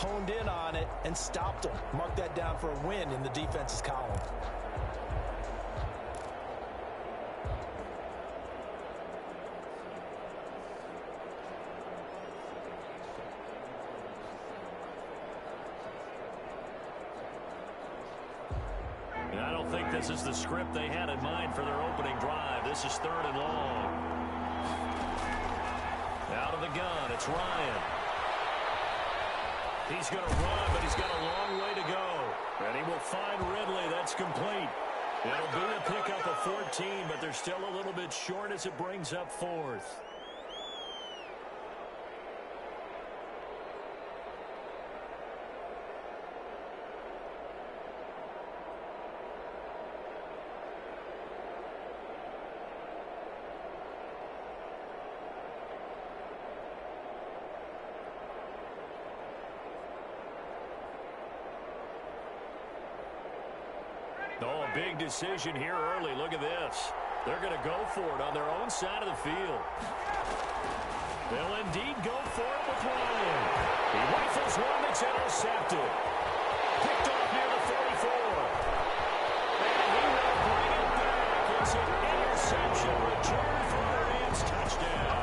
honed in on it and stopped them. Mark that down for a win in the defense's column. And I don't think this is the script they had in mind for their opening drive. This is 3rd and long. Out of the gun, it's Ryan. He's going to run, but he's got a long way to go. And he will find Ridley. That's complete. It'll be a pickup of 14, but they're still a little bit short as it brings up 4th. Oh, a big decision here early. Look at this. They're going to go for it on their own side of the field. They'll indeed go for it with Ryan. He rifles one that's intercepted. Picked off near the 44. And he will bring it back. It's an interception return for the Rams touchdown.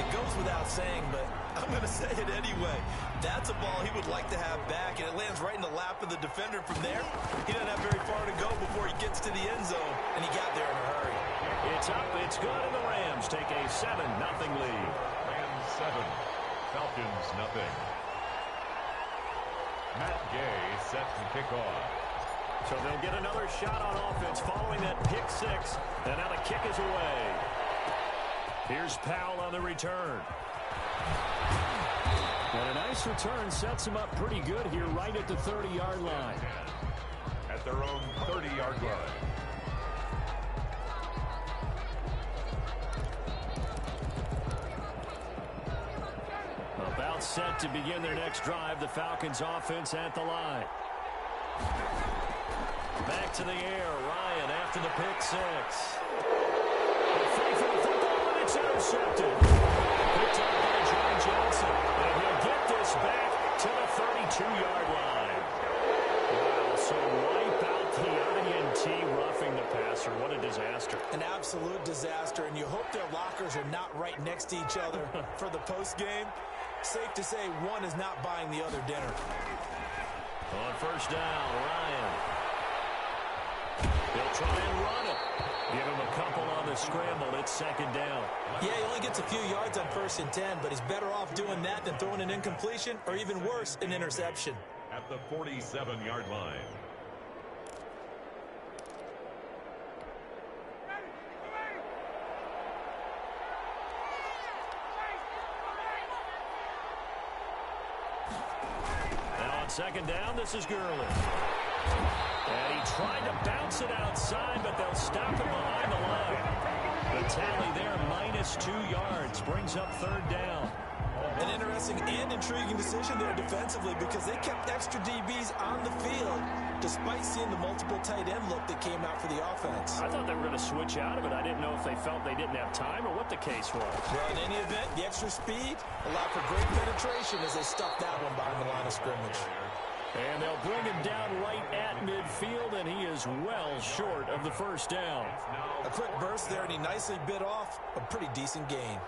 It goes without saying, but I'm going to say it anyway. That's a ball he would like to have back, and it lands right in the lap of the defender from there. He doesn't have very far to go before he gets to the end zone, and he got there in a hurry. It's up, it's good, and the Rams take a 7-0 lead. Rams 7, Falcons 0. Matt Gay set to kick off. So they'll get another shot on offense following that pick 6, and now the kick is away. Here's Powell on the return. And a nice return sets them up pretty good here right at the 30-yard line. At their own 30-yard line. About set to begin their next drive. The Falcons offense at the line. Back to the air. Ryan after the pick 6. Fake for the football, and it's intercepted. Picked up by John Johnson. And he'll get this back to the 32-yard line. Wow, so wipe out the INT roughing the passer. What a disaster. An absolute disaster, and you hope their lockers are not right next to each other for the postgame. Safe to say one is not buying the other dinner. On first down, Ryan. He'll try and run it. Give him a couple on the scramble. It's 2nd down. Yeah, he only gets a few yards on 1st and 10, but he's better off doing that than throwing an incompletion or even worse, an interception. At the 47-yard line. Now on 2nd down, this is Gurley. And he tried to bounce it outside, but they'll stop him behind the line. The tally there, -2 yards, brings up 3rd down. An interesting and intriguing decision there defensively because they kept extra DBs on the field despite seeing the multiple tight end look that came out for the offense. I thought they were going to switch out of it. I didn't know if they felt they didn't have time or what the case was. Well, in any event, the extra speed allowed for great penetration as they stuffed that one behind the line of scrimmage. And they'll bring him down right at midfield, and he is well short of the 1st down. A quick burst there, and he nicely bit off a pretty decent gain.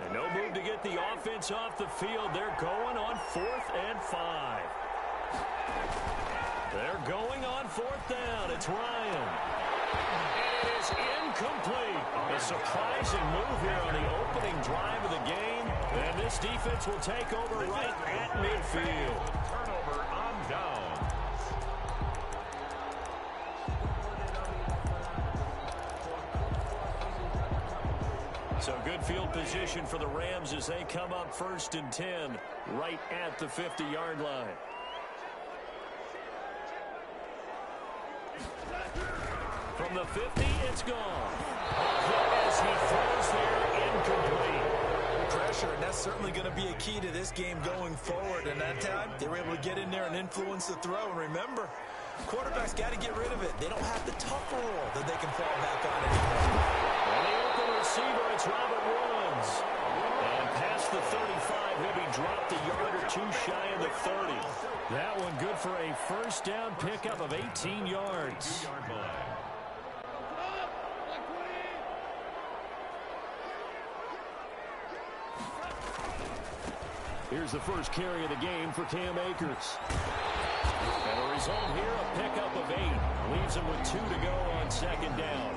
And no move to get the offense off the field. They're going on 4th and 5. They're going on 4th down. It's Ryan. And it is incomplete. A surprising move here on the opening drive of the game. And this defense will take over right at midfield. Turnover on down. So good field position for the Rams as they come up 1st and 10 right at the 50-yard line. From the 50, it's gone. As he throws there, incomplete. Pressure, and that's certainly going to be a key to this game going forward. And that time, they were able to get in there and influence the throw. And remember, Quarterback's got to get rid of it. They don't have the tougher role that they can fall back on anymore. On the open receiver, it's Robert Woods. And past the 35, maybe dropped a yard or two shy of the 30. That one good for a first down pickup of 18 yards. Here's the first carry of the game for Cam Akers. And a result here, a pickup of 8. Leaves him with 2 to go on second down.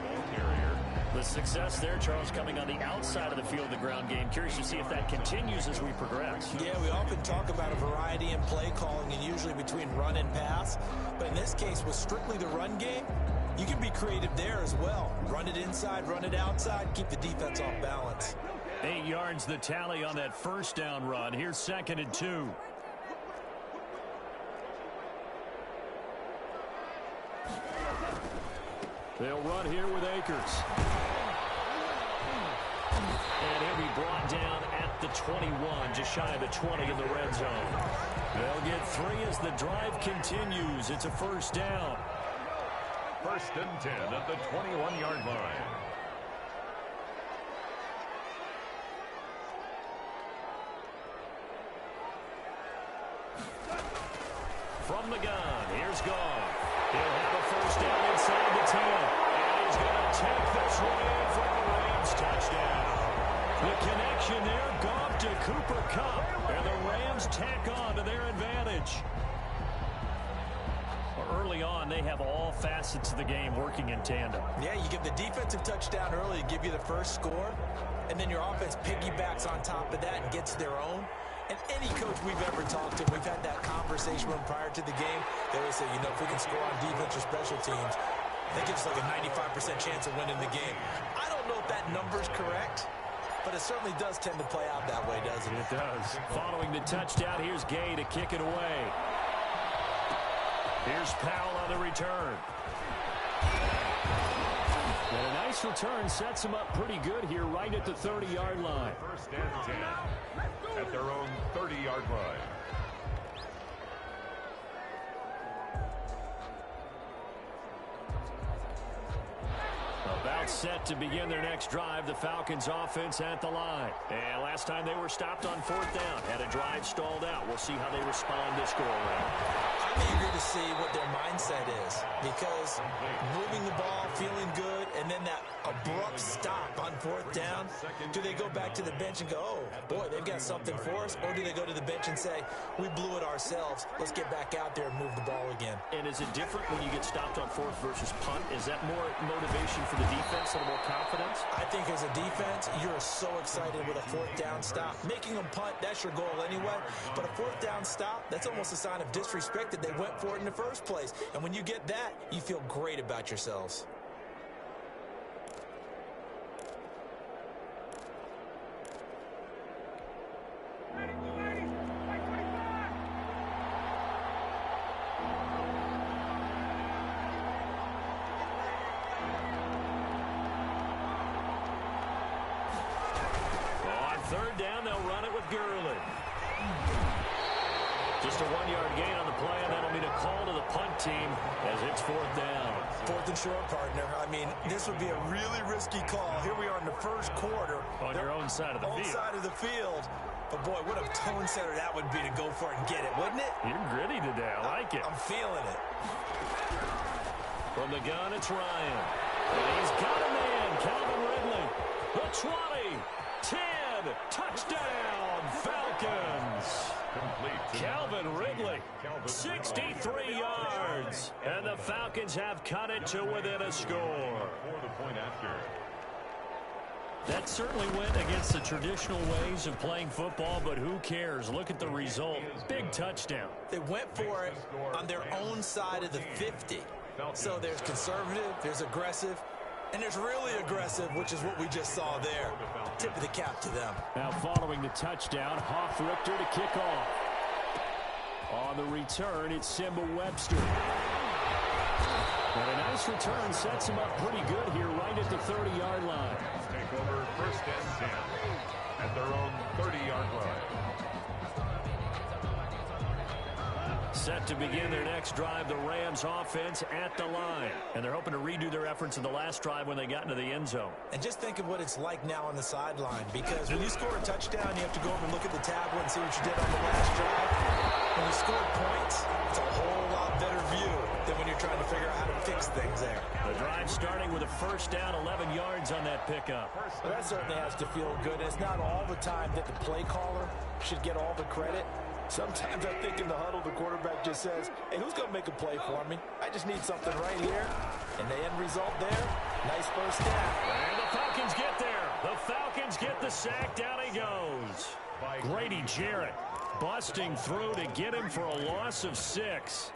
The success there, Charles, coming on the outside of the field, the ground game. Curious to see if that continues as we progress. Yeah, we often talk about a variety in play calling and usually between run and pass. But in this case, with strictly the run game, you can be creative there as well. Run it inside, run it outside, keep the defense off balance. 8 yards the tally on that first down run. Here's 2nd and 2. They'll run here with Akers. And he'll be brought down at the 21, just shy of the 20 in the red zone. They'll get 3 as the drive continues. It's a first down. 1st and 10 at the 21-yard line. From the gun, here's Goff. He'll have a first down inside the 10. And he's going to take this one in for a Rams touchdown. The connection there, Goff to Cooper Kupp. And the Rams tack on to their advantage. Early on, they have all facets of the game working in tandem. Yeah, you give the defensive touchdown early to give you the first score, and then your offense piggybacks on top of that and gets their own. And any coach we've ever talked to, we've had that conversation with them prior to the game. They always say, you know, if we can score on defense or special teams, that gives us like a 95% chance of winning the game. I don't know if that number's correct, but it certainly does tend to play out that way, doesn't it? It does. Following the touchdown, here's Gay to kick it away. Here's Powell on the return. And a nice return sets him up pretty good here right at the 30-yard line. 1st and 10 at their own 30-yard line. About set to begin their next drive, the Falcons offense at the line. And last time they were stopped on 4th down, had a drive stalled out. We'll see how they respond this go-around. I'm eager to see what their mindset is, because moving the ball, feeling good, and then that abrupt stop on 4th down, do they go back to the bench and go, oh, boy, they've got something for us, or do they go to the bench and say, we blew it ourselves, let's get back out there and move the ball again? And is it different when you get stopped on 4th versus punt? Is that more motivation for the defense, a little more confidence? I think as a defense, you're so excited with a 4th down stop. Making them punt, that's your goal anyway, but a 4th down stop, that's almost a sign of disrespect that they went for it in the first place. And when you get that, you feel great about yourselves. On 3rd down, they'll run it with Gurley. Just a 1-yard gain on the play, and that'll mean a call to the punt team as it's 4th down. 4th and short, partner. I mean, this would be a really risky call. Here we are in the first quarter. On your own side of the field. Own side of the field. But, boy, what a tone setter that would be to go for it and get it, wouldn't it? You're gritty today. I like it. I'm feeling it. From the gun, it's Ryan. And he's got a man, Calvin Ridley. The 20, 10, touchdown, Falcons. Calvin Ridley, 63 yards. And the Falcons have cut it to within a score. That certainly went against the traditional ways of playing football, but who cares? Look at the result. Big touchdown. They went for it on their own side of the 50. So there's conservative, there's aggressive, and there's really aggressive, which is what we just saw there. Tip of the cap to them. Now following the touchdown, Hoff-Richter to kick off. On the return, it's Simba Webster. And a nice return sets him up pretty good here right at the 30-yard line. Take over 1st and 10 at their own 30-yard line. Set to begin their next drive, the Rams offense at the line. And they're hoping to redo their efforts in the last drive when they got into the end zone. And just think of what it's like now on the sideline, because when you score a touchdown, you have to go over and look at the tablet and see what you did on the last drive. When you score points, it's a whole lot better view than when you're trying to figure out how to fix things there. The drive starting with a first down, 11 yards on that pickup. Well, that certainly has to feel good. It's not all the time that the play caller should get all the credit. Sometimes I think in the huddle, the quarterback just says, hey, who's going to make a play for me? I just need something right here. And the end result there, nice first down. And the Falcons get there. The Falcons get the sack. Down he goes. Grady Jarrett busting through to get him for a loss of 6.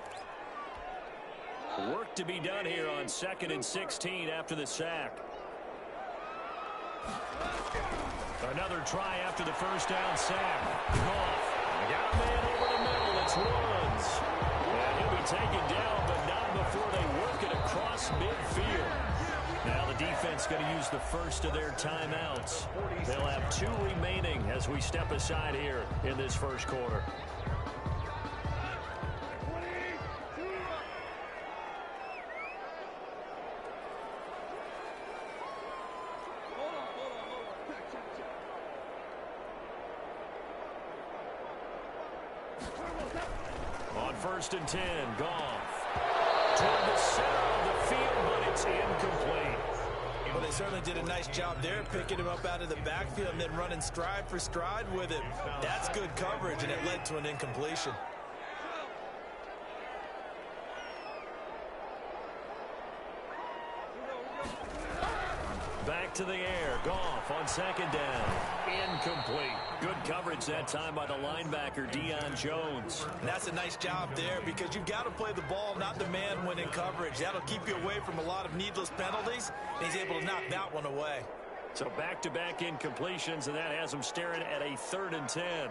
Work to be done here on 2nd and 16 after the sack. Another try after the first down sack. Goff. Got a man over the middle. It's Woods. And he'll be taken down, but not before they work it across midfield. Now the defense going to use the first of their timeouts. They'll have 2 remaining as we step aside here in this first quarter. On 1st and 10, Goff. Toward the center of the field, but it's incomplete. Well, they certainly did a nice job there, picking him up out of the backfield and then running stride for stride with him. That's good coverage, and it led to an incompletion. Back to the air. Goff on 2nd down. Incomplete. Good coverage that time by the linebacker, Deion Jones. And that's a nice job there, because you've got to play the ball, not the man when in coverage. That'll keep you away from a lot of needless penalties, and he's able to knock that one away. So back-to-back incompletions, and that has him staring at a 3rd and 10.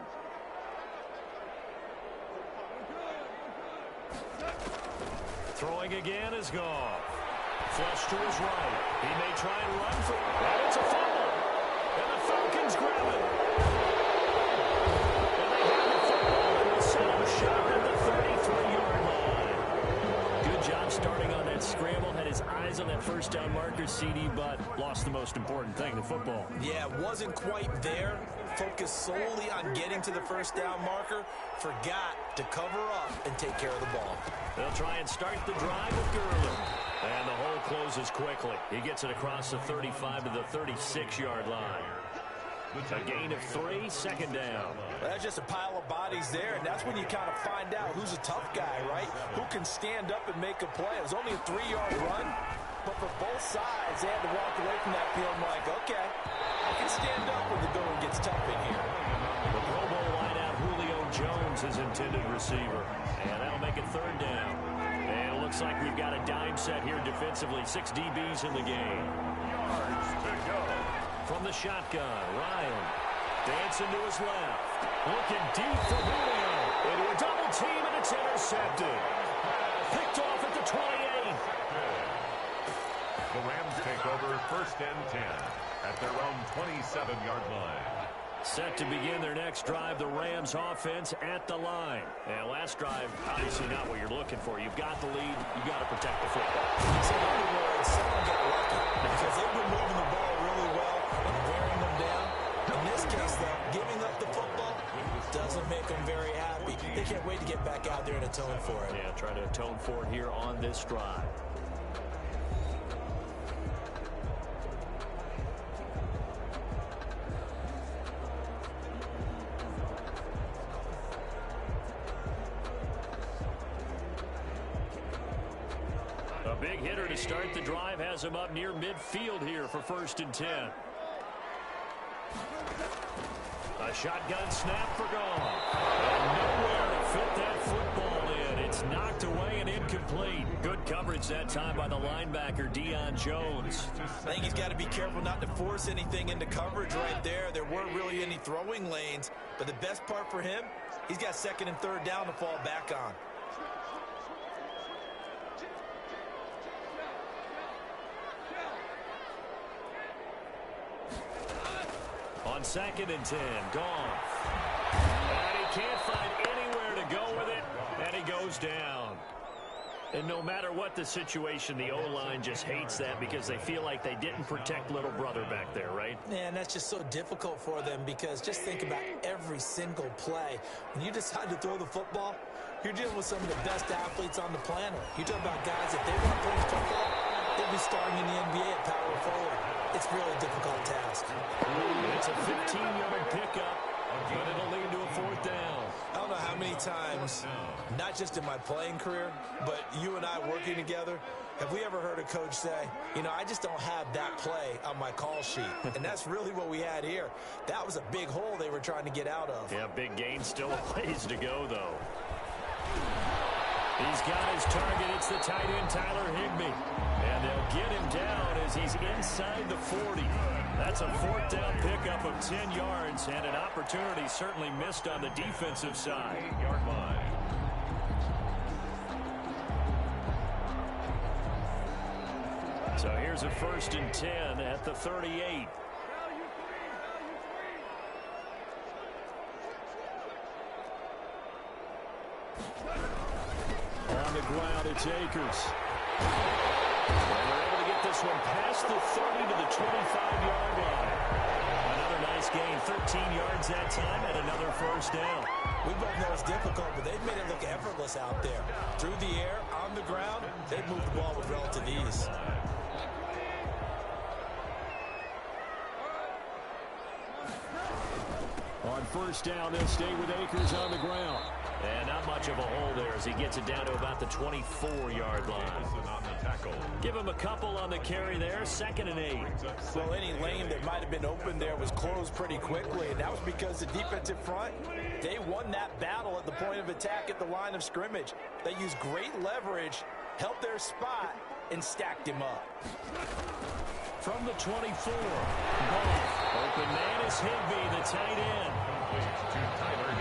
Throwing again is Goff. Flush to his right. He may try and run for it. And it's a fumble. And the Falcons grab it. And they have the football and will set up shot at the 33-yard line. Good job starting on that scramble. Had his eyes on that first down marker, CD, but lost the most important thing, the football. Yeah, wasn't quite there. Focused solely on getting to the first down marker. Forgot to cover up and take care of the ball. They'll try and start the drive with Gurley. And the hole closes quickly. He gets it across the 35 to the 36-yard line. A gain of 3, 2nd down. Well, that's just a pile of bodies there, and that's when you kind of find out who's a tough guy, right? Who can stand up and make a play. It was only a 3-yard run, but for both sides, they had to walk away from that field like, okay, I can stand up when the going gets tough in here. The Pro Bowl wideout Julio Jones is intended receiver, and that'll make it 3rd down. And it looks like we've got a dime set here defensively. 6 DBs in the game. Yards to go. From the shotgun, Ryan dancing to his left. Looking deep for Julio. Into a double team, and it's intercepted. Picked off at the 28. The Rams take over 1st and 10 at their own 27-yard line. Set to begin their next drive, the Rams offense at the line. And last drive, obviously not what you're looking for. You've got the lead. You've got to protect the football. So in other words, someone get lucky, because they've been moving the ball really well and wearing them down. In this case, though, giving up the football doesn't make them very happy. They can't wait to get back out there and atone for it. Yeah, trying to atone for it here on this drive. A big hitter to start the drive has him up near midfield here for 1st and 10. A shotgun snap for Goff. And nowhere to fit that football in. It's knocked away and incomplete. Good coverage that time by the linebacker, Deion Jones. I think he's got to be careful not to force anything into coverage right there. There weren't really any throwing lanes. But the best part for him, he's got 2nd and 3rd down to fall back on. On 2nd and 10, Goff. And he can't find anywhere to go with it. And he goes down. And no matter what the situation, the O-line just hates that because they feel like they didn't protect little brother back there, right? Man, that's just so difficult for them because just think about every single play. When you decide to throw the football, you're dealing with some of the best athletes on the planet. You're talking about guys, if they want to play football, they'd be starting in the NBA at power forward. It's really a difficult task. It's a 15-yard pickup, but it'll lead to a fourth down. I don't know how many times, not just in my playing career, but you and I working together, have we ever heard a coach say, you know, I just don't have that play on my call sheet. And that's really what we had here. That was a big hole they were trying to get out of. Yeah, big gain, still a ways to go, though. He's got his target. It's the tight end, Tyler Higbee. And they'll get him down as he's inside the 40. That's a fourth down pickup of 10 yards and an opportunity certainly missed on the defensive side. 8-yard line. So here's a 1st and 10 at the 38. On the ground, it's Akers. And they're able to get this one past the 30 to the 25-yard line. Another nice gain, 13 yards that time, and another first down. We both know it's difficult, but they've made it look effortless out there. Through the air, on the ground, they've moved the ball with relative ease. On first down, they'll stay with Akers on the ground. And not much of a hole there as he gets it down to about the 24-yard line. On the tackle. Give him a couple on the carry there, 2nd and 8. Well, any lane that might have been open there was closed pretty quickly, and that was because the defensive front, they won that battle at the point of attack at the line of scrimmage. They used great leverage, helped their spot, and stacked him up. From the 24, open man is Higbee, the tight end.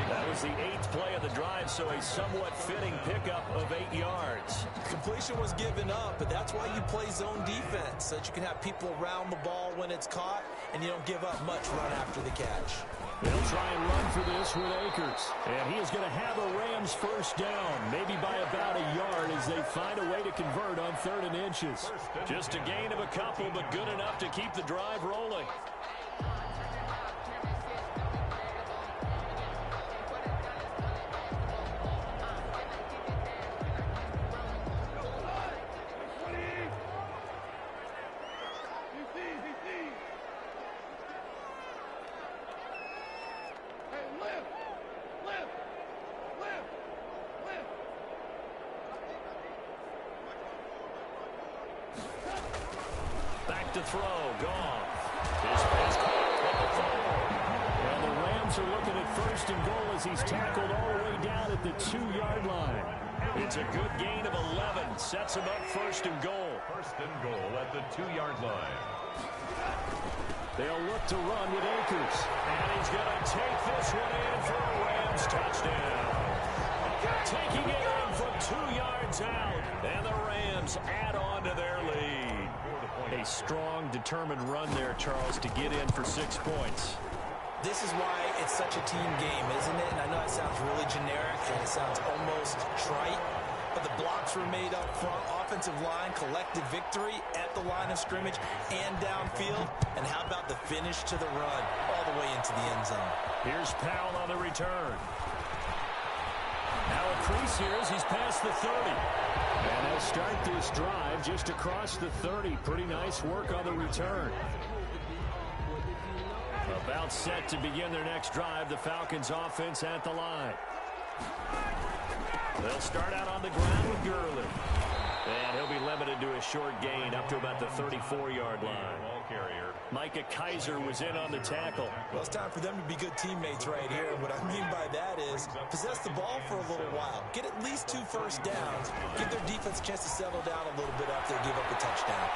That was the 8th play of the drive, so a somewhat fitting pickup of 8 yards. Completion was given up, but that's why you play zone defense, so that you can have people around the ball when it's caught, and you don't give up much run after the catch. They'll try and run for this with Akers. And he is going to have a Rams first down, maybe by about a yard as they find a way to convert on 3rd and inches. Just a gain of a couple, but good enough to keep the drive rolling. Back to throw, Goff. His pass and the Rams are looking at 1st and goal as he's tackled all the way down at the 2-yard line. It's a good gain of 11. Sets him up 1st and goal. 1st and goal at the 2-yard line. They'll look to run with Akers. And he's going to take this one in for a Rams touchdown. Taking it in from 2 yards out. And the Rams add on to their lead. A strong, determined run there, Charles, to get in for 6 points. This is why it's such a team game, isn't it? And I know it sounds really generic and it sounds almost trite, but the blocks were made up front. Offensive line collected victory at the line of scrimmage and downfield. And how about the finish to the run all the way into the end zone? Here's Powell on the return. Now a crease here as he's past the 30. And they'll start this drive just across the 30. Pretty nice work on the return. About set to begin their next drive, the Falcons offense at the line. They'll start out on the ground with Gurley. And he'll be limited to a short gain up to about the 34-yard line. Ball carrier. Micah Kaiser was in on the tackle. Well, it's time for them to be good teammates right here. What I mean by that is possess the ball for a little while. Get at least 2 first downs. Give their defense a chance to settle down a little bit after they give up the touchdown.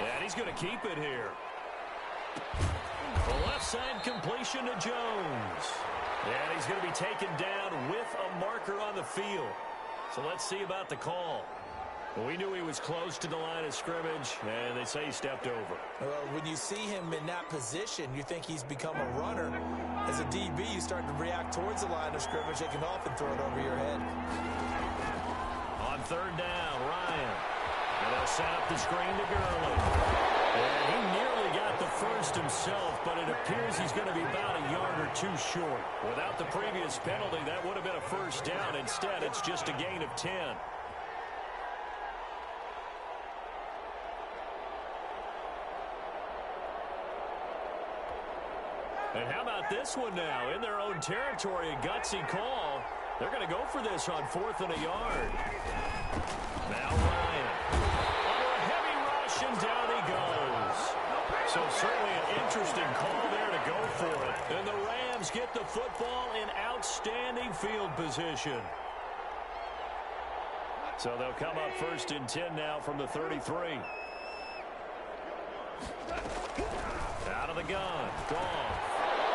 And he's going to keep it here. The left side completion to Jones. And he's going to be taken down with a marker on the field. So let's see about the call. Well, we knew he was close to the line of scrimmage, and they say he stepped over. When you see him in that position, you think he's become a runner. As a DB, you start to react towards the line of scrimmage. They can often throw it over your head. On third down, Ryan. And they'll set up the screen to Gurley. And he nearly got the first himself, but it appears he's going to be about a yard or two short. Without the previous penalty, that would have been a first down. Instead, it's just a gain of 10. And how about this one now? In their own territory, a gutsy call. They're going to go for this on 4th and a yard. Now Ryan. Under a heavy rush, and down he goes. So certainly an interesting call there to go for it. And the Rams get the football in outstanding field position. So they'll come up 1st and 10 now from the 33. Out of the gun. Gone.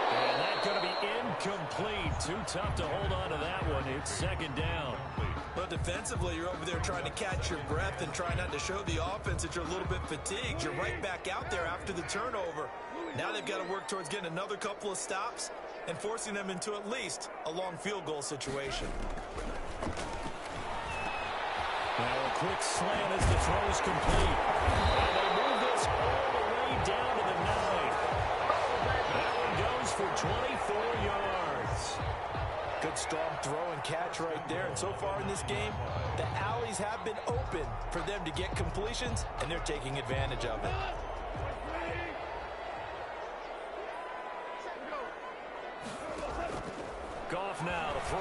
And that's going to be incomplete. Too tough to hold on to that one. It's 2nd down. But defensively, you're over there trying to catch your breath and try not to show the offense that you're a little bit fatigued. You're right back out there after the turnover. Now they've got to work towards getting another couple of stops and forcing them into at least a long field goal situation. Now a quick slant as the throw's complete. And they move this all the way down to the 9. That one goes for 24 yards. Good strong throw and catch right there. And so far in this game, the alleys have been open for them to get completions, and they're taking advantage of it. Goff now to throw.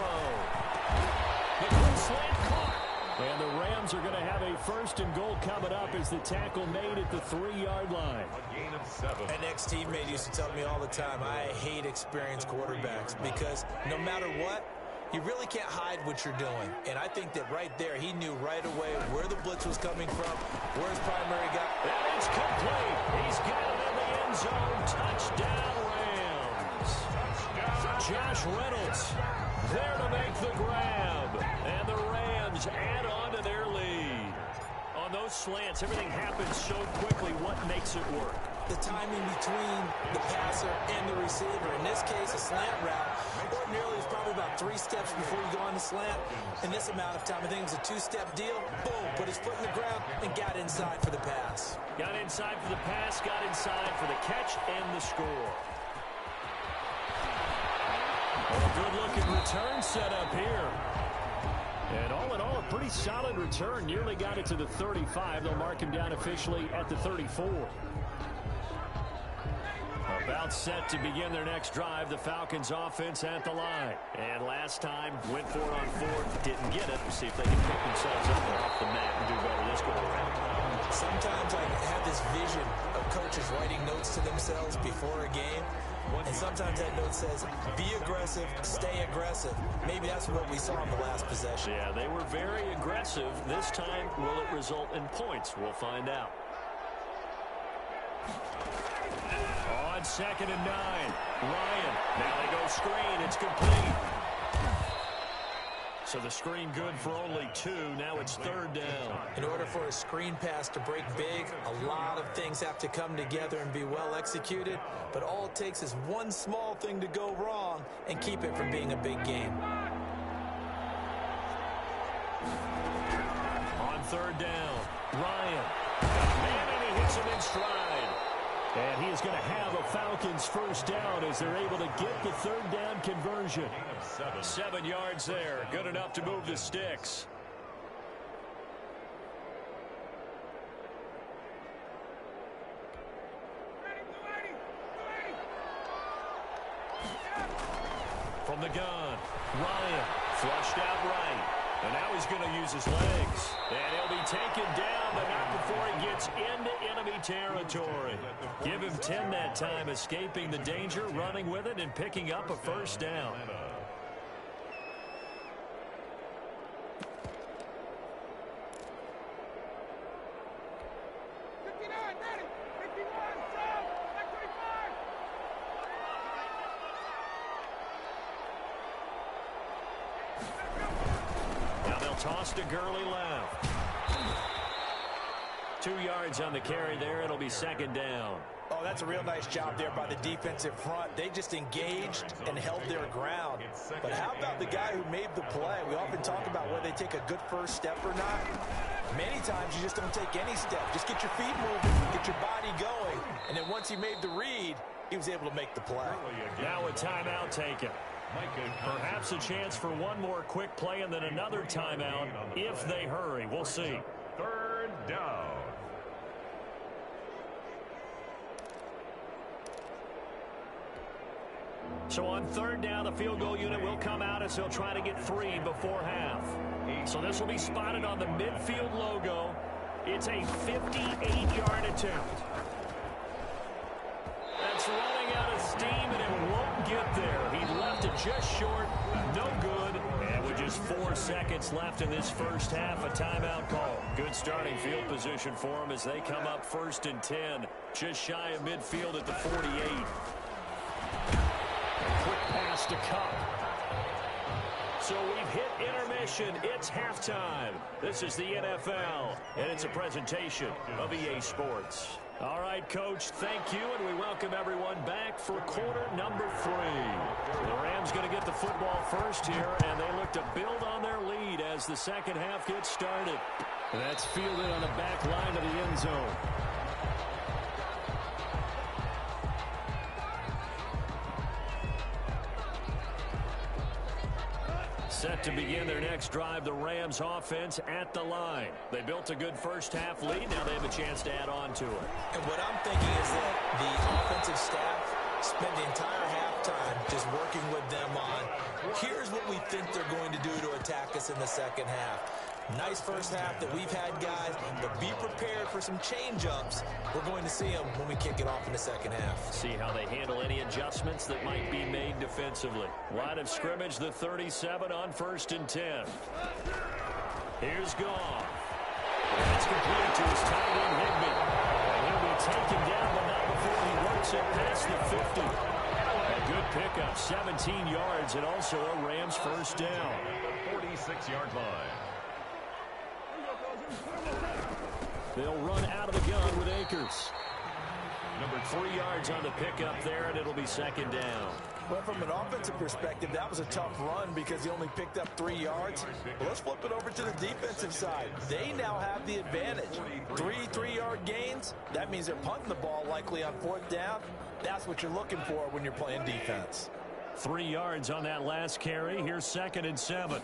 The quick slant caught. And the Rams are going to have a 1st and goal coming up as the tackle made at the 3-yard line. A gain of 7. An ex-teammate used to tell me all the time, I hate experienced quarterbacks because no matter what, you really can't hide what you're doing. And I think that right there, he knew right away where the blitz was coming from, where his primary guy. And it's complete. He's got it in the end zone. Touchdown, Rams. Josh Reynolds there to make the grab. And the Rams add on to their lead. On those slants, everything happens so quickly. What makes it work? The timing between the passer and the receiver. In this case, a slant route. Ordinarily, it's probably about 3 steps before you go on the slant. In this amount of time, I think it was a 2-step deal. Boom, put his foot in the ground and got inside for the pass. Got inside for the pass, got inside for the catch and the score. A good-looking return set up here. And all in all, a pretty solid return. Nearly got it to the 35. They'll mark him down officially at the 34. About set to begin their next drive. The Falcons offense at the line. And last time, went for it on 4th, didn't get it. See if they can pick themselves up off the mat and do better this go around. Sometimes I have this vision of coaches writing notes to themselves before a game. And sometimes that note says, be aggressive, stay aggressive. Maybe that's what we saw in the last possession. Yeah, they were very aggressive. This time, will it result in points? We'll find out. On 2nd and 9, Ryan. Now they go screen. It's complete. So the screen good for only 2. Now it's 3rd down. In order for a screen pass to break big, a lot of things have to come together and be well executed. But all it takes is one small thing to go wrong and keep it from being a big game. On 3rd down, Ryan. Man, and he hits him in stride. And he is going to have a Falcons 1st down as they're able to get the 3rd down conversion. 7 yards there. Good enough to move the sticks. From the gun, Ryan flushed out right. And now he's going to use his legs. And he'll be taken down, but not before he gets into enemy territory. Give him 10 that time, escaping the danger, running with it, and picking up a 1st down. Toss to Gurley left. 2 yards on the carry there. It'll be second down. Oh, that's a real nice job there by the defensive front. They just engaged and held their ground. But how about the guy who made the play? We often talk about whether they take a good first step or not. Many times you just don't take any step. Just get your feet moving, get your body going. And then once he made the read, he was able to make the play. Now a timeout taken. Perhaps a chance for one more quick play and then another timeout if they hurry. We'll see. Third down. So on third down, the field goal unit will come out as they'll try to get 3 before half. So this will be spotted on the midfield logo. It's a 58-yard attempt. That's running out of steam, and it won't get there. He left it just short. No good. And with just 4 seconds left in this first half, a timeout call. Good starting field position for them as they come up 1st and 10. Just shy of midfield at the 48. Quick pass to Cup. So we've hit intermission. It's halftime. This is the NFL, and it's a presentation of EA Sports. All right, Coach, thank you, and we welcome everyone back for quarter number 3. The Rams going to get the football first here, and they look to build on their lead as the second half gets started. And that's fielded on the back line of the end zone. Set to begin their next drive, the Rams offense at the line. They built a good first half lead. Now they have a chance to add on to it. And what I'm thinking is that the offensive staff spent the entire halftime just working with them on, here's what we think they're going to do to attack us in the second half. Nice first half that we've had, guys, but be prepared for some change-ups. We're going to see them when we kick it off in the second half. See how they handle any adjustments that might be made defensively. Line of scrimmage, the 37 on 1st and 10. Here's Goff. That's complete to his tight end, Higbee. And he'll be taken down, but not before he works it past the 50. A good pickup, 17 yards, and also a Rams first down. 46-yard line. They'll run out of the gun with Akers. Number 3 yards on the pickup there, and it'll be second down. Well, from an offensive perspective, that was a tough run because he only picked up 3 yards. Well, let's flip it over to the defensive side. They now have the advantage. 3 3-yard gains. That means they're punting the ball likely on 4th down. That's what you're looking for when you're playing defense. 3 yards on that last carry. Here's 2nd and 7.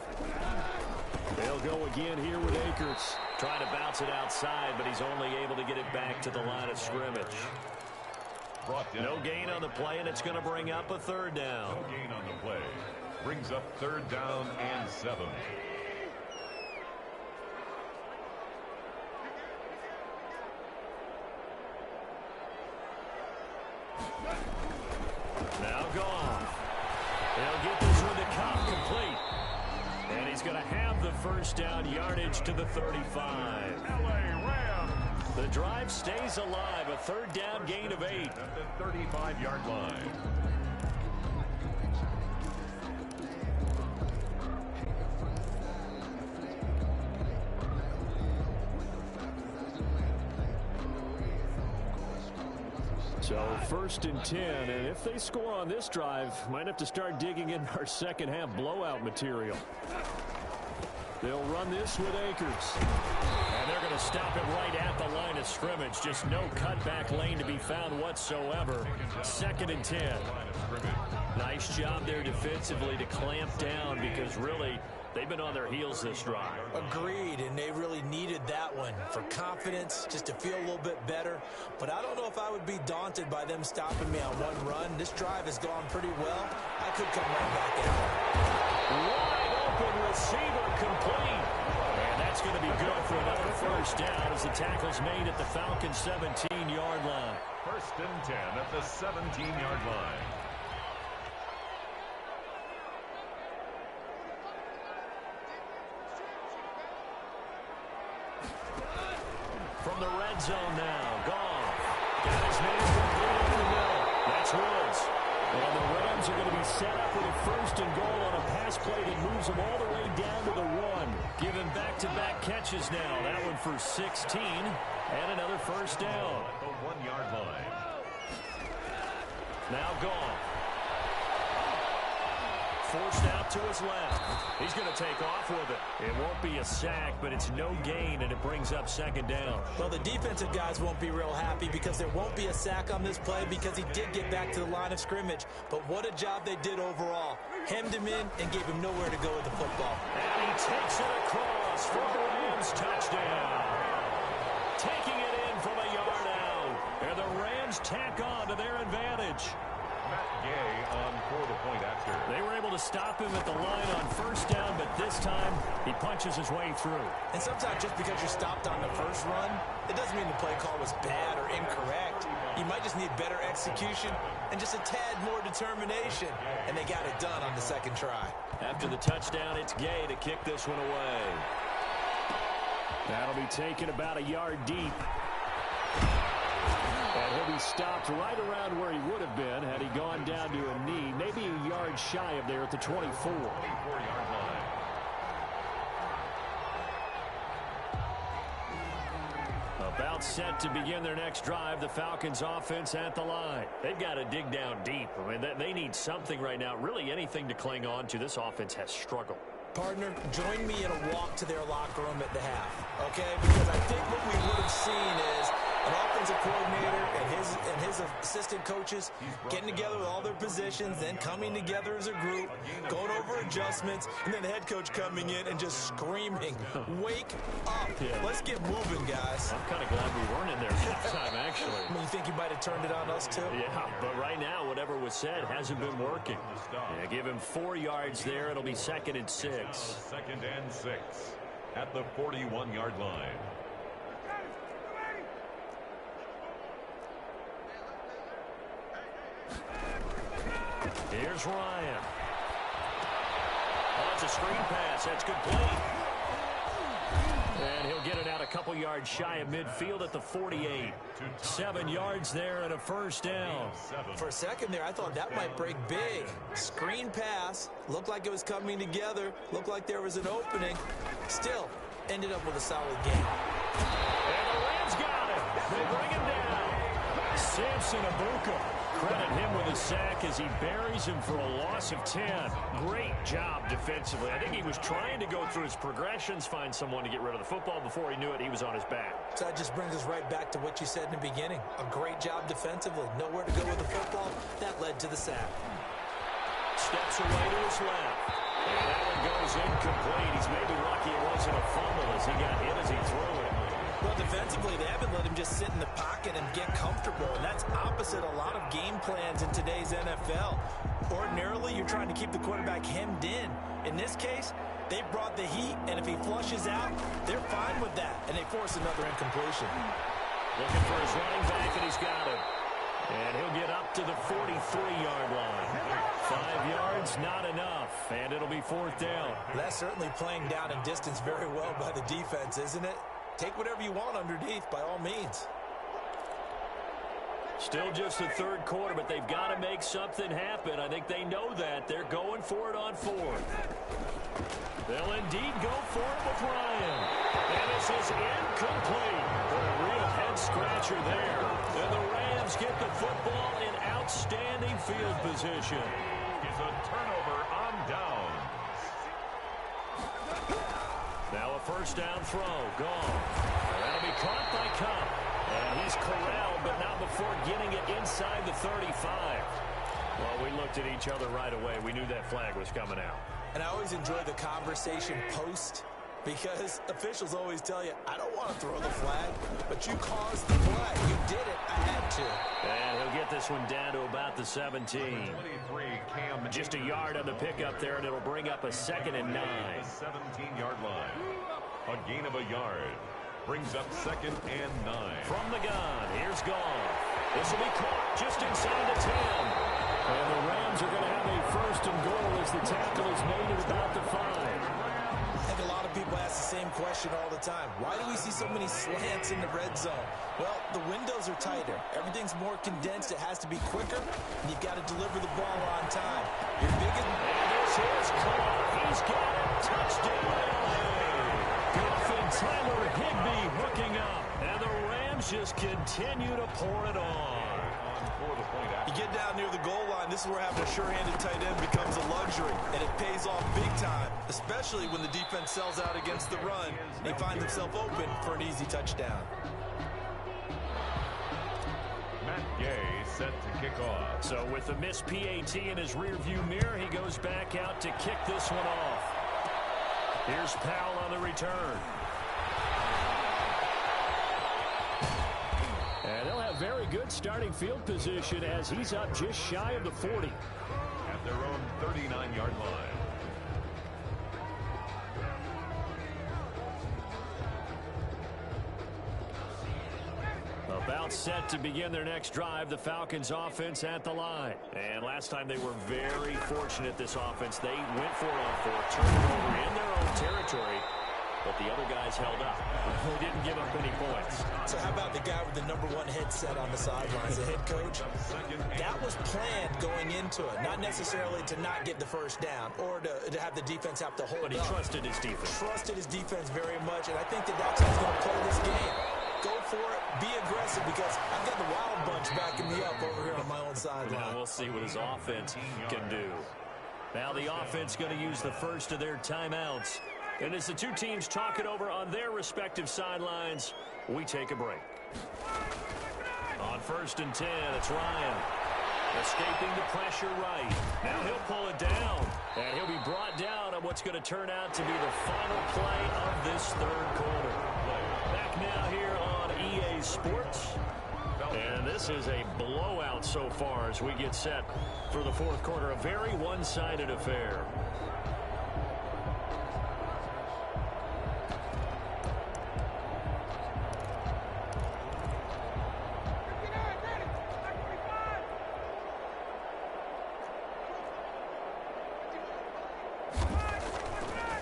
They'll go again here with Akers. Trying to bounce it outside, but he's only able to get it back to the line of scrimmage. No gain on the play, and it's going to bring up a 3rd down. No gain on the play. Brings up 3rd down and 7. Now Goff. They'll get this one to Cup complete. And he's going to have the first down, yardage to the 35. The drive stays alive. A 3rd down gain of 8. At the 35-yard line. So 1st and 10, and if they score on this drive, might have to start digging in our second half blowout material. They'll run this with Akers. And they're going to stop it right at the line of scrimmage. Just no cutback lane to be found whatsoever. 2nd and 10. Nice job there defensively to clamp down because really they've been on their heels this drive. Agreed, and they really needed that one for confidence, just to feel a little bit better. But I don't know if I would be daunted by them stopping me on one run. This drive has gone pretty well. I could come right back at it. Wide open receiver complete. And that's going to be good for another first down as the tackle's made at the Falcons' 17-yard line. 1st and 10 at the 17-yard line. From the red zone now, Goff. Got his man complete over the middle. That's Woods. And the Rams are going to be set up with a first and goal on a pass play that moves them all the way down to the 1. Given back-to-back catches now. That one for 16 and another first down. At the 1-yard line. Now gone. Forced out to his left. He's going to take off with it. It won't be a sack, but it's no gain, and it brings up second down. Well, the defensive guys won't be real happy because there won't be a sack on this play because he did get back to the line of scrimmage. But what a job they did overall. Hemmed him in and gave him nowhere to go with the football. And he takes it across for a Rams touchdown. Taking it in from a yard out. And the Rams tack on to their advantage. Matt Gay on for the point after. They were able to stop him at the line on first down, but this time he punches his way through. And sometimes just because you're stopped on the first run, it doesn't mean the play call was bad or incorrect. You might just need better execution and just a tad more determination. And they got it done on the second try. After the touchdown, it's Gay to kick this one away. That'll be taken about a yard deep. And he'll be stopped right around where he would have been had he gone down to a knee, maybe a yard shy of there at the 24. 24-yard line. About set to begin their next drive, the Falcons offense at the line. They've got to dig down deep. I mean, they need something right now, really anything to cling on to. This offense has struggled. Partner, join me in a walk to their locker room at the half, okay? Because I think what we would have seen is an offensive coordinator and his assistant coaches getting together with all their positions, then coming together as a group, going over adjustments, and then the head coach coming in and just screaming, wake up. Yeah. Let's get moving, guys. I'm kind of glad we weren't in there halftime, actually. I mean, you think you might have turned it on us, too? Yeah, but right now, whatever was said hasn't been working. Yeah, give him 4 yards there. It'll be 2nd and 6. 2nd and 6 at the 41-yard line. Here's Ryan. Oh, it's a screen pass. That's complete. And he'll get it out a couple yards shy of midfield at the 48. 7 yards there and a first down. For a second there, I thought that might break big. Screen pass. Looked like it was coming together. Looked like there was an opening. Still, ended up with a solid game. And the Rams got it. They bring him down. Samson Abuka. Credit him with a sack as he buries him for a loss of 10. Great job defensively. I think he was trying to go through his progressions, find someone to get rid of the football. Before he knew it, he was on his back. So that just brings us right back to what you said in the beginning. A great job defensively. Nowhere to go with the football. That led to the sack. Steps away to his left. And that one goes incomplete. He's maybe lucky it wasn't a fumble as he got hit as he threw it. Well, defensively, they haven't let him just sit in the pocket and get comfortable, and that's opposite a lot of game plans in today's NFL. Ordinarily, you're trying to keep the quarterback hemmed in. In this case, they brought the heat, and if he flushes out, they're fine with that, and they force another incompletion. Looking for his running back, and he's got him. And he'll get up to the 43-yard line. 5 yards, not enough, and it'll be 4th down. That's certainly playing down and distance very well by the defense, isn't it? Take whatever you want underneath, by all means. Still just the 3rd quarter, but they've got to make something happen. I think they know that. They're going for it on 4th. They'll indeed go for it with Ryan. And this is incomplete. A real head-scratcher there. And the Rams get the football in outstanding field position. Is a turnover on down. Now a first down throw, gone. That'll be caught by Cup. And he's corralled, but not before getting it inside the 35. Well, we looked at each other right away. We knew that flag was coming out. And I always enjoy the conversation post, because officials always tell you, I don't want to throw the flag, but you caused the play. You did it. I had to. And he'll get this one down to about the 17. 23, Cam. Just a yard on the pickup there, and it'll bring up a 2nd and 9. The 17-yard line. A gain of a yard. Brings up 2nd and 9. From the gun, here's Goff. This will be caught just inside the 10. And the Rams are going to have a 1st and goal as the tackle is made at about the 5. I think a lot of of people ask the same question all the time. Why do we see so many slants in the red zone? Well, the windows are tighter. Everything's more condensed. It has to be quicker, and you've got to deliver the ball on time. Your biggest... And there's his call. He's got it. Touchdown. Goff and Tyler Higbee hooking up. And the Rams just continue to pour it on. You get down near the goal line, this is where having a sure-handed tight end becomes a luxury, and it pays off big time, especially when the defense sells out against the run, and he finds himself open for an easy touchdown. Matt Gay set to kick off. So with the missed PAT in his rearview mirror, he goes back out to kick this one off. Here's Powell on the return. And they'll have very good starting field position as he's up just shy of the 40. At their own 39-yard line. About set to begin their next drive, the Falcons offense at the line. And last time they were very fortunate, this offense. They went for it on fourth, turned it over in their own territory, but the other guys held up. They didn't give up any points. So how about the guy with the #1 headset on the sidelines, the head coach? That was planned going into it, not necessarily to not get the first down or to have the defense have to hold up. But he trusted his defense. Trusted his defense very much, and I think that's how he's going to play this game. Go for it, be aggressive, because I've got the wild bunch backing me up over here on my own sideline. Now we'll see what his offense can do. Now the offense going to use the first of their timeouts. And as the two teams talk it over on their respective sidelines, we take a break. On 1st and 10, it's Ryan. Escaping the pressure right. Now he'll pull it down. And he'll be brought down on what's going to turn out to be the final play of this third quarter. Back now here on EA Sports. And this is a blowout so far as we get set for the fourth quarter. A very one-sided affair.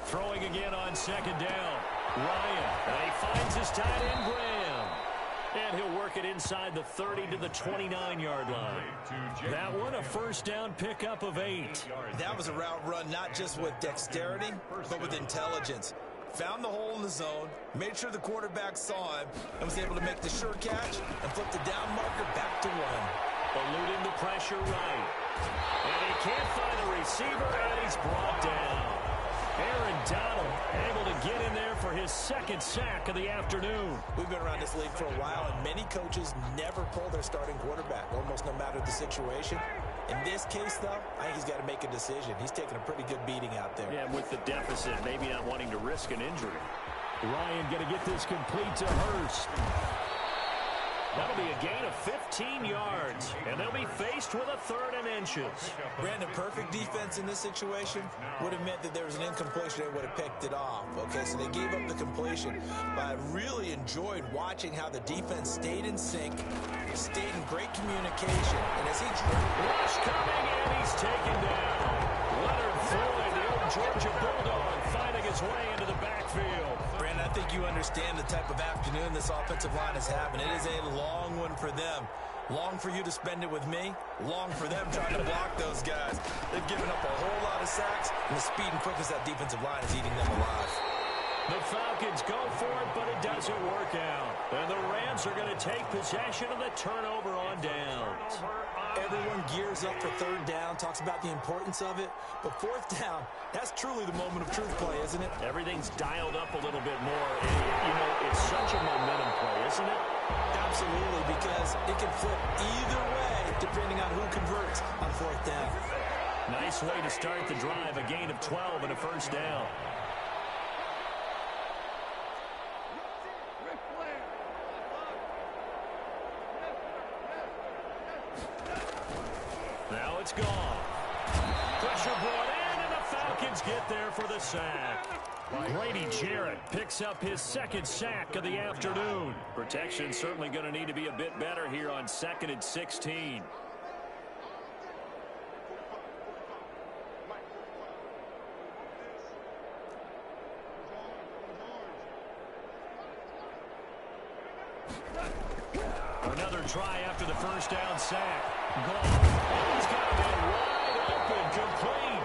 Throwing again on 2nd down. Ryan, and he finds his tight end, Graham. And he'll work it inside the 30 to the 29-yard line. That one, a first down pickup of 8. That was a route run not just with dexterity, but with intelligence. Found the hole in the zone, made sure the quarterback saw him, and was able to make the sure catch and flip the down marker back to 1. Eluding the pressure right. And he can't find the receiver, and he's brought down. Aaron Donald able to get in there for his 2nd sack of the afternoon. We've been around this league for a while, and many coaches never pull their starting quarterback, almost no matter the situation. In this case, though, I think he's got to make a decision. He's taking a pretty good beating out there. Yeah, with the deficit, maybe not wanting to risk an injury. Ryan going to get this complete to Hurst. That'll be a gain of 15 yards, and they'll be faced with a 3rd and inches. Brandon, perfect defense in this situation would have meant that there was an incompletion. They would have picked it off. Okay, so they gave up the completion. But I really enjoyed watching how the defense stayed in sync, stayed in great communication. And as he rush coming, and he's taken down. Leonard Floyd, the old Georgia Bulldog, finding his way into the backfield. Brandon, I think you understand the type of afternoon this offensive line is having. It is a long one for them. Long for you to spend it with me. Long for them trying to block those guys. They've given up a whole lot of sacks, and the speed and quickness of that defensive line is eating them alive. The Falcons go for it, but it doesn't work out. And the Rams are going to take possession of the turnover on downs. Everyone gears up for 3rd down, talks about the importance of it. But 4th down, that's truly the moment of truth play, isn't it? Everything's dialed up a little bit more. You know, it's such a momentum play, isn't it? Absolutely, because it can flip either way depending on who converts on 4th down. Nice way to start the drive, a gain of 12 and a first down. Now it's gone. Pressure brought in, and the Falcons get there for the sack. Grady Jarrett picks up his 2nd sack of the afternoon. Protection certainly going to need to be a bit better here on 2nd and 16. Another try after the first down sack. Gone. He's got a man wide open, complete.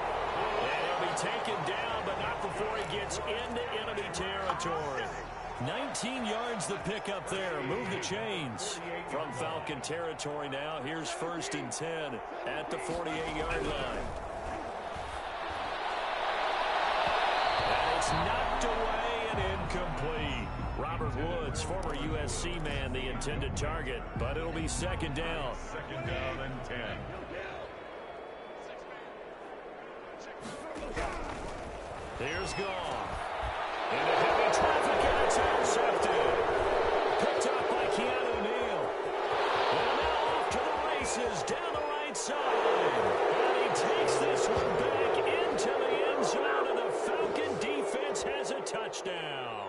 And he'll be taken down, but not before he gets into enemy territory. 19 yards the pick up there. Move the chains. From Falcon territory now, here's 1st and 10 at the 48-yard line. And it's knocked away and incomplete. Robert Woods, former USC man, the intended target, but it'll be 2nd down. 2nd down and 10. Here's Gone. Into heavy traffic, and it's intercepted. Picked up by Keanu Neal. And now off to the races down the right side. And he takes this one back into the end zone, and the Falcon defense has a touchdown.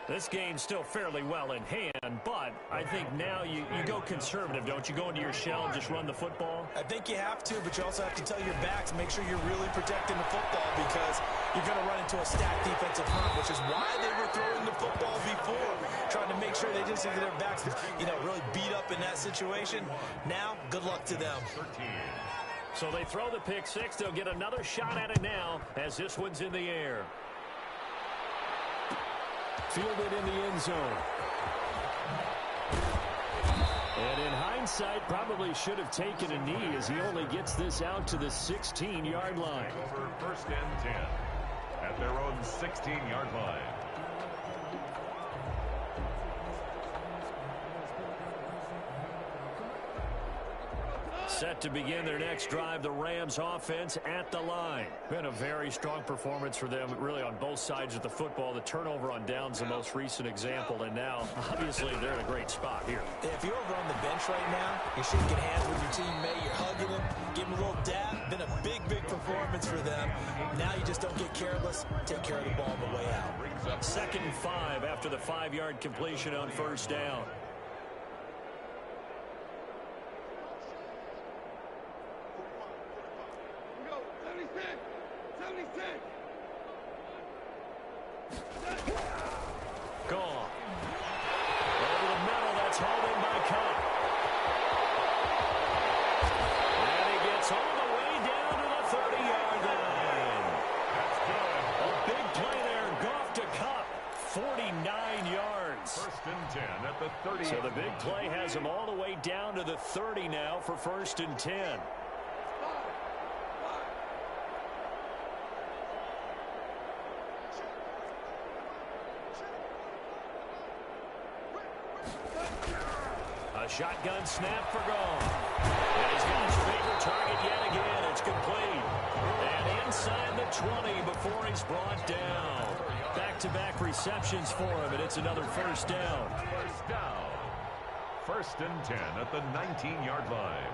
This game's still fairly well in hand, but I think now you go conservative, don't you? Go into your shell and just run the football? I think you have to, but you also have to tell your backs, make sure you're really protecting the football because you're going to run into a stacked defensive front, which is why they were throwing the football before, trying to make sure they just get their backs, really beat up in that situation. Now, good luck to them. 13. So they throw the pick six. They'll get another shot at it now as this one's in the air. Fielded in the end zone. And in hindsight, probably should have taken a knee as he only gets this out to the 16-yard line. Over 1st and 10 at their own 16-yard line. Set to begin their next drive, the Rams offense at the line. Been a very strong performance for them, really on both sides of the football. The turnover on downs the most recent example, and now, obviously, they're in a great spot here. If you're over on the bench right now, you're shaking hands with your teammate, you're hugging him, giving him a little dab. Been a big, big performance for them. Now you just don't get careless. Take care of the ball on the way out. 2nd and 5 after the 5-yard completion on 1st down. Gone. Over the middle, that's hauled in by Cup. And he gets all the way down to the 30-yard line. That's good. A big play there, Goff to Cup. 49 yards. 1st and 10 at the 30. So the big play has him all the way down to the 30 now for 1st and 10. A shotgun snap for Gone. And he's got his favorite target yet again. It's complete. And inside the 20 before he's brought down. Back-to-back receptions for him, and it's another 1st down. 1st down. 1st and 10 at the 19-yard line.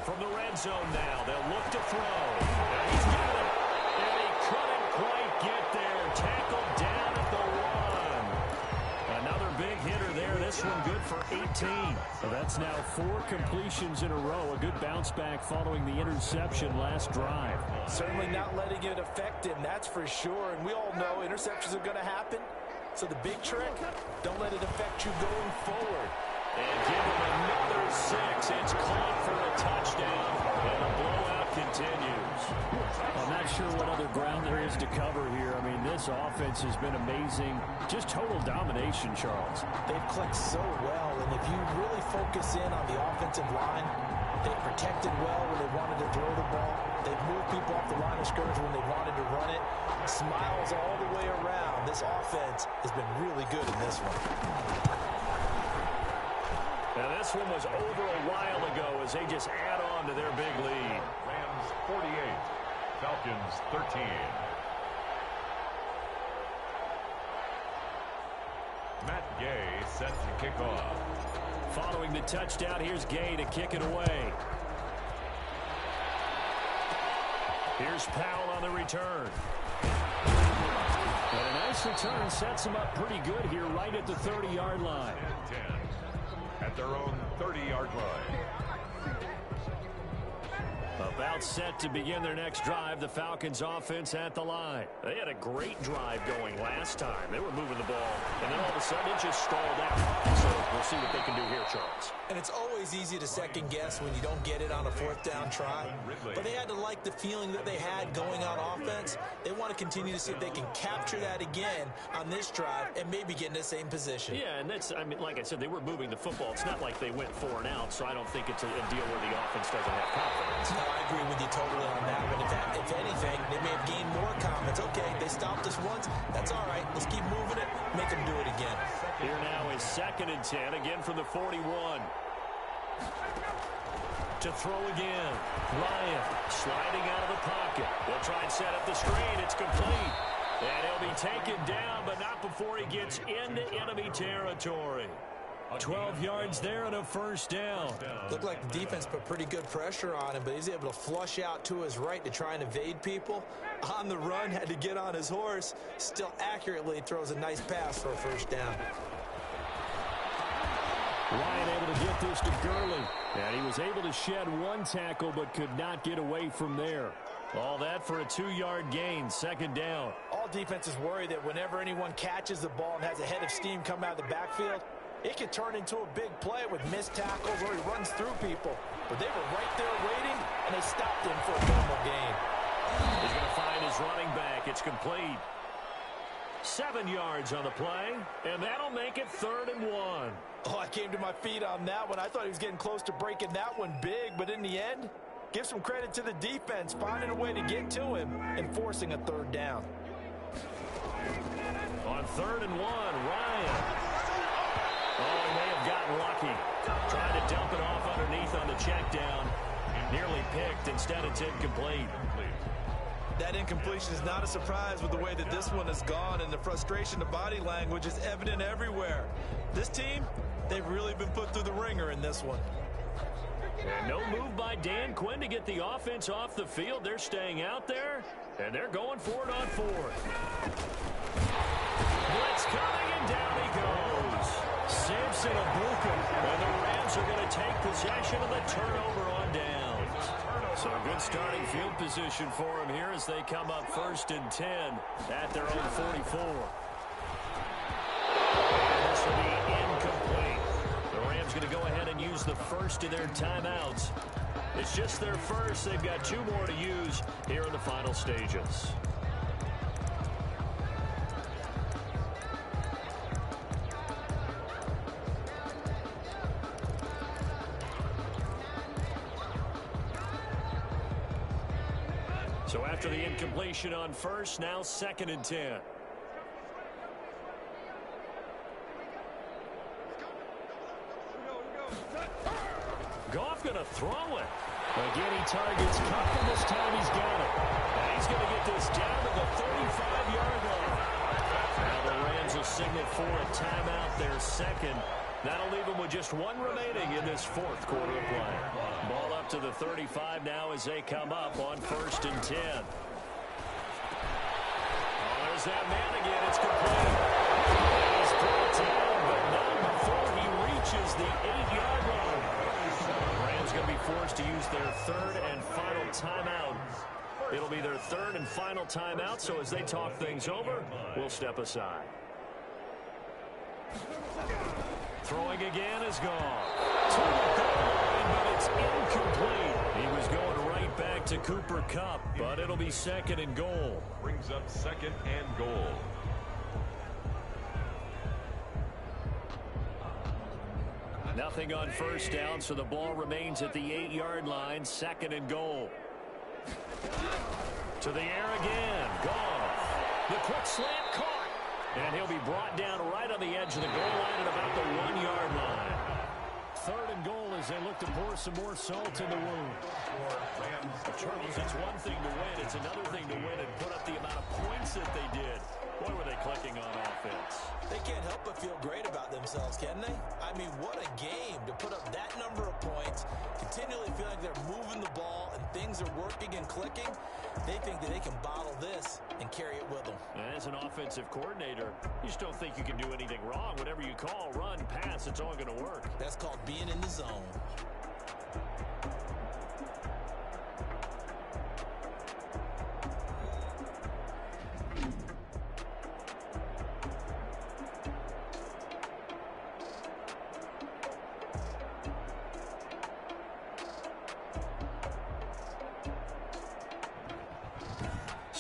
From the red zone now, they'll look to throw. And he's got it. And he couldn't quite get there. Tackled down at the 1. Another big hitter there. This one good for 18. So that's now 4 completions in a row. A good bounce back following the interception last drive. Certainly not letting it affect him, that's for sure. And we all know interceptions are going to happen. So the big trick, don't let it affect you going forward. And give him another 6. It's caught for a touchdown, and the blowout continues. I'm not sure what other ground there is to cover here. I mean, this offense has been amazing. Just total domination, Charles. They've clicked so well, and if you really focus in on the offensive line, they've protected well when they wanted to throw the ball. They've moved people off the line of scrimmage when they wanted to run it. Smiles all the way around. This offense has been really good in this one. Now, this one was over a while ago as they just add on to their big lead. Rams 48, Falcons 13. Matt Gay set to kick off. Following the touchdown, here's Gay to kick it away. Here's Powell on the return. And a nice return sets them up pretty good here right at the 30-yard line. 10 at their own 30-yard line. About set to begin their next drive, the Falcons offense at the line. They had a great drive going last time. They were moving the ball, and then all of a sudden it just stalled out. So we'll see what they can do here, Charles. And it's always easy to second guess when you don't get it on a fourth down try. But they had to like the feeling that they had going on offense. They want to continue to see if they can capture that again on this drive and maybe get in the same position. Yeah, and that's, I mean, like I said, they were moving the football. It's not like they went 4 and out, so I don't think it's a deal where the offense doesn't have confidence. No, I agree with you totally on that one. If anything, they may have gained more confidence. Okay, they stopped us once. That's all right. Let's keep moving it. Make them do it again. Here now is 2nd and 10, again from the 41. To throw again. Ryan sliding out of the pocket. They'll try and set up the screen. It's complete. And he'll be taken down, but not before he gets into enemy territory. 12 yards there and a first down. Looked like the defense put pretty good pressure on him, but he's able to flush out to his right to try and evade people. On the run, had to get on his horse. Still accurately throws a nice pass for a first down. Ryan able to get this to Gurley. And he was able to shed 1 tackle, but could not get away from there. All that for a 2-yard gain, 2nd down. All defenses worry that whenever anyone catches the ball and has a head of steam come out of the backfield, it can turn into a big play with missed tackles or he runs through people. But they were right there waiting, and they stopped him for a normal gain. He's going to find his running back. It's complete. 7 yards on the play, and that'll make it 3rd and 1. Oh, I came to my feet on that one. I thought he was getting close to breaking that one big, but in the end, give some credit to the defense, finding a way to get to him and forcing a 3rd down. On 3rd and 1, Ryan. Oh, he may have gotten lucky. Trying to dump it off underneath on the check down. Nearly picked. Instead, it's incomplete. That incompletion is not a surprise with the way that this one has gone, and the frustration, the body language is evident everywhere. This team, they've really been put through the ringer in this one. And no move by Dan Quinn to get the offense off the field. They're staying out there, and they're going for it on 4th. Blitz coming, and down he goes. Samson Abuka, and the Rams are going to take possession of the turnover on downs. So a good starting field position for them here as they come up 1st and 10 at their own 44. And this will be incomplete. The Rams going to go ahead and use the first of their timeouts. It's just their first. They've got 2 more to use here in the final stages. So after the incompletion on 1st, now 2nd and 10. Goff going to throw it. Again, he targets Kupp, and this time he's got it. And he's going to get this down to the 35-yard line. Now the Rams will signal for a timeout, their 2nd. That'll leave them with just 1 remaining in this 4th quarter of play. Ball up to the 35 now as they come up on 1st and 10. Oh, there's that man again. It's complete. He's brought down, but not before he reaches the 8-yard line. The Rams going to be forced to use their 3rd and final timeout. It'll be their 3rd and final timeout, so as they talk things over, we'll step aside. Throwing again is gone. To the goal line, but it's incomplete. He was going right back to Cooper Kupp, but it'll be 2nd and goal. Brings up 2nd and goal. Nothing on 1st down, so the ball remains at the 8-yard line. 2nd and goal. To the air again. Goff. The quick slant caught. And he'll be brought down right on the edge of the goal line at about the 1-yard line. 3rd and goal as they look to pour some more salt in the wound. Charles, it's one thing to win. It's another thing to win and put up the amount of points that they did. Boy, were they clicking on offense. They can't help but feel great about themselves, can they? I mean, what a game to put up that number of points, continually feel like they're moving the ball and things are working and clicking. They think that they can bottle this and carry it with them. And as an offensive coordinator, you just don't think you can do anything wrong. Whatever you call, run, pass, it's all going to work. That's called being in the zone.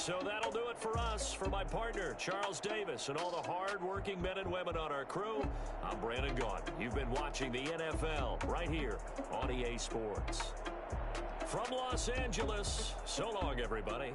So that'll do it for us. For my partner, Charles Davis, and all the hard-working men and women on our crew, I'm Brandon Gaudin. You've been watching the NFL right here on EA Sports. From Los Angeles, so long, everybody.